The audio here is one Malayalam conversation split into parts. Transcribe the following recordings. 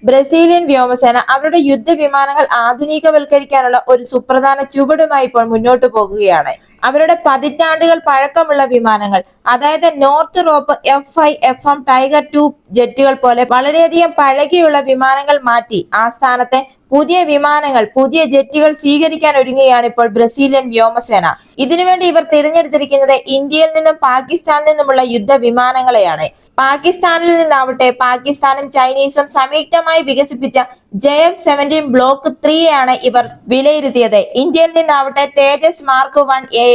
ബ്രസീലിയൻ വ്യോമസേന അവരുടെ യുദ്ധവിമാനങ്ങൾ ആധുനികവൽക്കരിക്കാനുള്ള ഒരു സുപ്രധാന ചുവടുമായി ഇപ്പോൾ മുന്നോട്ട് പോകുകയാണ്. അവരുടെ പതിറ്റാണ്ടുകൾ പഴക്കമുള്ള വിമാനങ്ങൾ, അതായത് north rope F5, FM tiger 2 ജെറ്റുകൾ പോലെ വളരെയധികം പഴകിയുള്ള വിമാനങ്ങൾ മാറ്റി ആ സ്ഥാനത്തെ പുതിയ വിമാനങ്ങൾ, പുതിയ ജെറ്റുകൾ സ്വീകരിക്കാൻ ഒരുങ്ങുകയാണ് ഇപ്പോൾ ബ്രസീലിയൻ വ്യോമസേന. ഇതിനുവേണ്ടി ഇവർ തിരഞ്ഞെടുത്തിരിക്കുന്നത് ഇന്ത്യയിൽ നിന്നും പാകിസ്ഥാനിൽ നിന്നുമുള്ള യുദ്ധ വിമാനങ്ങളെയാണ്. പാകിസ്ഥാനിൽ നിന്നാവട്ടെ, പാകിസ്ഥാനും ചൈനീസും സംയുക്തമായി വികസിപ്പിച്ച JF-17 ബ്ലോക്ക് 3 ആണ് ഇവർ വിലയിരുത്തിയത്. ഇന്ത്യയിൽ നിന്നാവട്ടെ തേജസ് മാർക്ക് 1A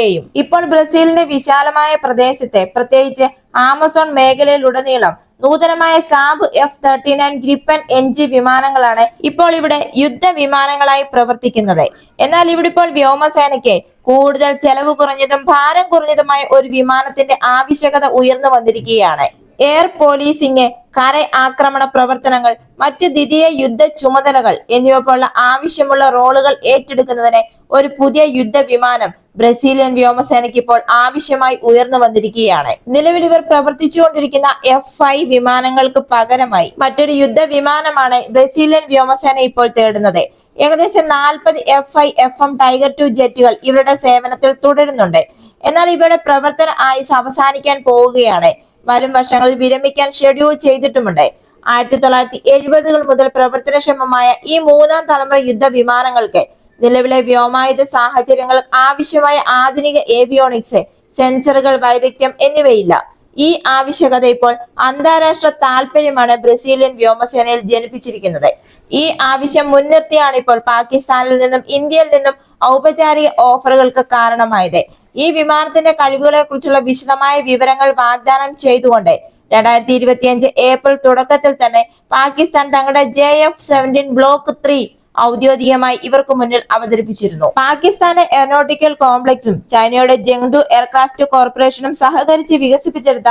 ഇപ്പോൾ ബ്രസീലിന്റെ വിശാലമായ പ്രദേശത്തെ, പ്രത്യേകിച്ച് ആമസോൺ മേഖലയിലുടനീളം നൂതനമായ സാബ് F-39 ഗ്രിപ്പൻ NG വിമാനങ്ങളാണ് ഇപ്പോൾ ഇവിടെ യുദ്ധ വിമാനങ്ങളായി പ്രവർത്തിക്കുന്നത്. എന്നാൽ ഇവിടെ ഇപ്പോൾ വ്യോമസേനയ്ക്ക് കൂടുതൽ ചെലവ് കുറഞ്ഞതും ഭാരം കുറഞ്ഞതുമായ ഒരു വിമാനത്തിന്റെ ആവശ്യകത ഉയർന്നു വന്നിരിക്കുകയാണ്. എയർ പോലീസിംഗ്, കര ആക്രമണ പ്രവർത്തനങ്ങൾ, മറ്റു ദ്വിതീയ യുദ്ധ ചുമതലകൾ എന്നിവ പോലുള്ള ആവശ്യമുള്ള റോളുകൾ ഏറ്റെടുക്കുന്നതിന് ഒരു പുതിയ യുദ്ധ വിമാനം ബ്രസീലിയൻ വ്യോമസേനയ്ക്ക് ഇപ്പോൾ ആവശ്യമായി ഉയർന്നു വന്നിരിക്കുകയാണ്. നിലവിൽ ഇവർ പ്രവർത്തിച്ചുകൊണ്ടിരിക്കുന്ന F5 വിമാനങ്ങൾക്ക് പകരമായി മറ്റൊരു യുദ്ധ വിമാനമാണ് ബ്രസീലിയൻ വ്യോമസേന ഇപ്പോൾ തേടുന്നത്. ഏകദേശം 40 F5, FM ടൈഗർ 2 ജെറ്റുകൾ ഇവരുടെ സേവനത്തിൽ തുടരുന്നുണ്ട്. എന്നാൽ ഇവയുടെ പ്രവർത്തന ആയുസ് അവസാനിക്കാൻ പോവുകയാണ്. വരും വർഷങ്ങളിൽ വിരമിക്കാൻ ഷെഡ്യൂൾ ചെയ്തിട്ടുമുണ്ട്. 1970-കൾ മുതൽ പ്രവർത്തനക്ഷമമായ ഈ മൂന്നാം തലമുറ യുദ്ധ വിമാനങ്ങൾക്ക് നിലവിലെ വ്യോമായുധ സാഹചര്യങ്ങൾ ആവശ്യമായ ആധുനിക ഏവിയോണിക്സ്, സെൻസറുകൾ, വൈദഗ്ധ്യം എന്നിവയില്ല. ഈ ആവശ്യകത ഇപ്പോൾ അന്താരാഷ്ട്ര താൽപര്യമാണ് ബ്രസീലിയൻ വ്യോമസേനയിൽ ജനിപ്പിച്ചിരിക്കുന്നത്. ഈ ആവശ്യം മുൻനിർത്തിയാണ് ഇപ്പോൾ പാകിസ്ഥാനിൽ നിന്നും ഇന്ത്യയിൽ നിന്നും ഔപചാരിക ഓഫറുകൾക്ക് കാരണമായത്. ഈ വിമാനത്തിന്റെ കഴിവുകളെ കുറിച്ചുള്ള വിശദമായ വിവരങ്ങൾ വാഗ്ദാനം ചെയ്തുകൊണ്ട് 2025 ഏപ്രിൽ തുടക്കത്തിൽ തന്നെ പാകിസ്ഥാൻ തങ്ങളുടെ JF-17 ബ്ലോക്ക് 3 ഔദ്യോഗികമായി ഇവർക്ക് മുന്നിൽ അവതരിപ്പിച്ചിരുന്നു. പാകിസ്ഥാന്റെ എയറോനോട്ടിക്കൽ കോംപ്ലക്സും ചൈനയുടെ ജംഗ്ഡു എയർക്രാഫ്റ്റ് കോർപ്പറേഷനും സഹകരിച്ച് വികസിപ്പിച്ചെടുത്ത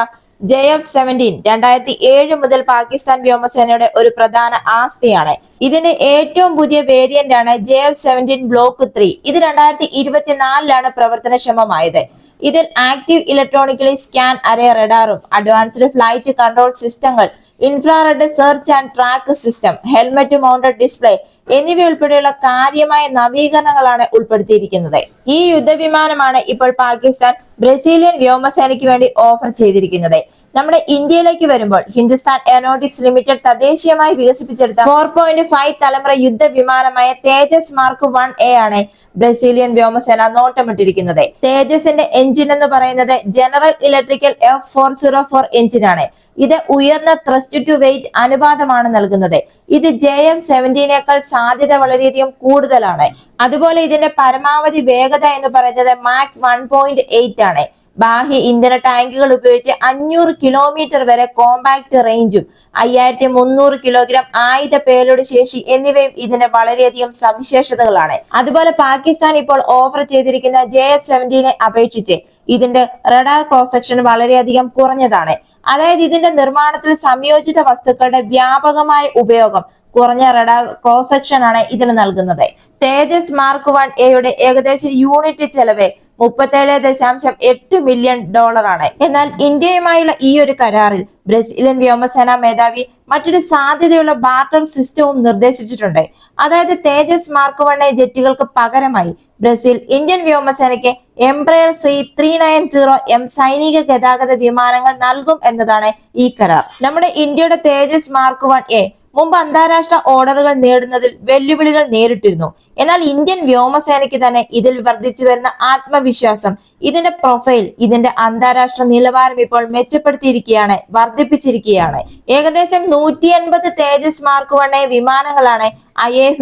JF-17 2007 മുതൽ പാകിസ്ഥാൻ വ്യോമസേനയുടെ ഒരു പ്രധാന ആസ്തിയാണ്. ഇതിന്റെ ഏറ്റവും പുതിയ വേരിയന്റ് ആണ് JF-17 ബ്ലോക്ക് 3. ഇത് 2024 പ്രവർത്തനക്ഷമമായത്. ഇതിൽ ആക്റ്റീവ് ഇലക്ട്രോണിക്കലി സ്കാൻ അറേ റഡാറും, അഡ്വാൻസ്ഡ് ഫ്ലൈറ്റ് കൺട്രോൾ സിസ്റ്റങ്ങൾ, infrared search and track system, helmet mounted display എന്നിവയുൾപ്പെടെയുള്ള കാര്യമായ നവീകരണങ്ങളാണ് ഉൾപ്പെടുത്തിയിരിക്കുന്നത്. ഈ യുദ്ധവിമാനമാണ് ഇപ്പോൾ പാകിസ്ഥാൻ ബ്രസീലിയൻ വ്യോമസേനയ്ക്ക് വേണ്ടി ഓഫർ ചെയ്തിരിക്കുന്നത്. നമ്മുടെ ഇന്ത്യയിലേക്ക് വരുമ്പോൾ ഹിന്ദുസ്ഥാൻ എയറോനോട്ടിക്സ് ലിമിറ്റഡ് തദ്ദേശീയമായി വികസിപ്പിച്ചെടുത്ത 4.5 തലമുറ യുദ്ധ വിമാനമായ തേജസ് മാർക്ക് 1A ആണ് ബ്രസീലിയൻ വ്യോമസേന നോട്ടമിട്ടിരിക്കുന്നത്. തേജസിന്റെ എഞ്ചിൻ എന്ന് പറയുന്നത് ജനറൽ ഇലക്ട്രിക്കൽ F404 എഞ്ചിനാണ്. ഇത് ഉയർന്ന ത്രസ്റ്റ് ടു വെയിറ്റ് അനുപാതമാണ് നൽകുന്നത്. ഇത് JF-17നേക്കാൾ സാധ്യത വളരെയധികം കൂടുതലാണ്. അതുപോലെ ഇതിന്റെ പരമാവധി വേഗത എന്ന് പറയുന്നത് മാക് 1.8 ആണ്. ബാഹ്യ ഇന്ധന ടാങ്കുകൾ ഉപയോഗിച്ച് 500 കിലോമീറ്റർ വരെ കോമ്പാക്ട് റേഞ്ചും 5300 കിലോഗ്രാം ആയുധ പേലോഡ് ശേഷി എന്നിവയും ഇതിന്റെ വളരെയധികം സവിശേഷതകളാണ്. അതുപോലെ പാകിസ്ഥാൻ ഇപ്പോൾ ഓഫർ ചെയ്തിരിക്കുന്ന JF-17നെ അപേക്ഷിച്ച് ഇതിന്റെ റഡാർ ക്രോസ് സെക്ഷൻ വളരെയധികം കുറഞ്ഞതാണ്. അതായത് ഇതിന്റെ നിർമ്മാണത്തിൽ സംയോജിത വസ്തുക്കളുടെ വ്യാപകമായ ഉപയോഗം കുറഞ്ഞ റഡാർ ക്രോസ് സെക്ഷൻ ആണ് ഇതിന് നൽകുന്നത്. തേജസ് മാർക്ക് 1A ഏകദേശ യൂണിറ്റ് ചെലവ് $37.8 മില്യൺ ആണ്. എന്നാൽ ഇന്ത്യയുമായുള്ള ഈ ഒരു കരാറിൽ ബ്രസീലിയൻ വ്യോമസേന മേധാവി മറ്റൊരു സാധ്യതയുള്ള ബാർട്ടർ സിസ്റ്റവും നിർദ്ദേശിച്ചിട്ടുണ്ട്. അതായത് തേജസ് മാർക്ക് 1A ജെറ്റുകൾക്ക് പകരമായി ബ്രസീൽ ഇന്ത്യൻ വ്യോമസേനയ്ക്ക് എംബ്രയർ C390M സൈനിക ഗതാഗത വിമാനങ്ങൾ നൽകും എന്നതാണ് ഈ കരാർ. നമ്മുടെ ഇന്ത്യയുടെ തേജസ് മാർക്ക് 1A മുമ്പ് അന്താരാഷ്ട്ര ഓർഡറുകൾ നേടുന്നതിൽ വെല്ലുവിളികൾ നേരിട്ടിരുന്നു. എന്നാൽ ഇന്ത്യൻ വ്യോമസേനയ്ക്ക് തന്നെ ഇതിൽ വർദ്ധിച്ചു വരുന്ന ആത്മവിശ്വാസം, ഇതിന്റെ പ്രൊഫൈൽ, ഇതിന്റെ അന്താരാഷ്ട്ര നിലവാരം ഇപ്പോൾ മെച്ചപ്പെടുത്തിയിരിക്കുകയാണ്, വർദ്ധിപ്പിച്ചിരിക്കുകയാണ്. ഏകദേശം 180 തേജസ് മാർക്ക് 1A വിമാനങ്ങളാണ്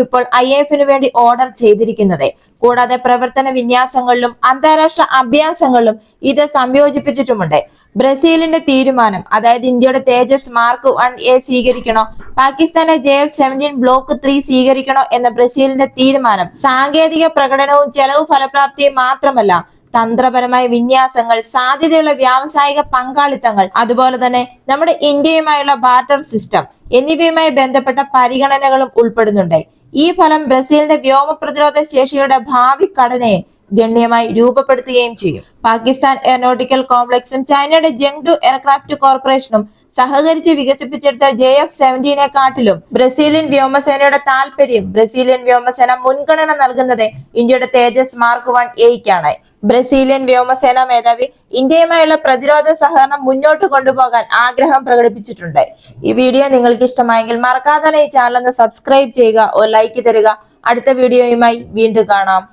ഇപ്പോൾ IAF-ന് വേണ്ടി ഓർഡർ ചെയ്തിരിക്കുന്നത്. കൂടാതെ പ്രവർത്തന വിന്യാസങ്ങളിലും അന്താരാഷ്ട്ര അഭ്യാസങ്ങളിലും ഇത് സംയോജിപ്പിച്ചിട്ടുമുണ്ട്. ബ്രസീലിന്റെ തീരുമാനം, അതായത് ഇന്ത്യയുടെ തേജസ് മാർക്ക് 1A സ്വീകരിക്കണോ, പാകിസ്ഥാന്റെ JF-17 ബ്ലോക്ക് 3 സ്വീകരിക്കണോ എന്ന ബ്രസീലിന്റെ തീരുമാനം സാങ്കേതിക പ്രകടനവും ചെലവ് ഫലപ്രാപ്തിയും മാത്രമല്ല, തന്ത്രപരമായ വിന്യാസങ്ങൾ, സാധ്യതയുള്ള വ്യാവസായിക പങ്കാളിത്തങ്ങൾ, അതുപോലെ തന്നെ നമ്മുടെ ഇന്ത്യയുമായുള്ള ബാർട്ടർ സിസ്റ്റം എന്നിവയുമായി ബന്ധപ്പെട്ട പരിഗണനകളും ഉൾപ്പെടുന്നുണ്ട്. ഈ ഫലം ബ്രസീലിന്റെ വ്യോമ പ്രതിരോധ ശേഷിയുടെ ഭാവി ഘടനയെ ഗണ്യമായി രൂപപ്പെടുത്തുകയും ചെയ്യും. പാകിസ്ഥാൻ എയറോനോട്ടിക്കൽ കോംപ്ലക്സും ചൈനയുടെ ജങ്ഡു എയർക്രാഫ്റ്റ് കോർപ്പറേഷനും സഹകരിച്ച് വികസിപ്പിച്ചെടുത്ത JF-17 ബ്രസീലിയൻ വ്യോമസേനയുടെ താൽപര്യം ബ്രസീലിയൻ വ്യോമസേന മുൻഗണന നൽകുന്നത് ഇന്ത്യയുടെ തേജസ് മാർക്ക് 1A-ക്കാണ്. ബ്രസീലിയൻ വ്യോമസേന മേധാവി ഇന്ത്യയുമായുള്ള പ്രതിരോധ സഹകരണം മുന്നോട്ട് കൊണ്ടുപോകാൻ ആഗ്രഹം പ്രകടിപ്പിച്ചിട്ടുണ്ട്. ഈ വീഡിയോ നിങ്ങൾക്ക് ഇഷ്ടമായെങ്കിൽ മറക്കാതെ ഈ ചാനൽ ഒന്ന് സബ്സ്ക്രൈബ് ചെയ്യുക, ഒരു ലൈക്ക് തരിക. അടുത്ത വീഡിയോയുമായി വീണ്ടും കാണാം.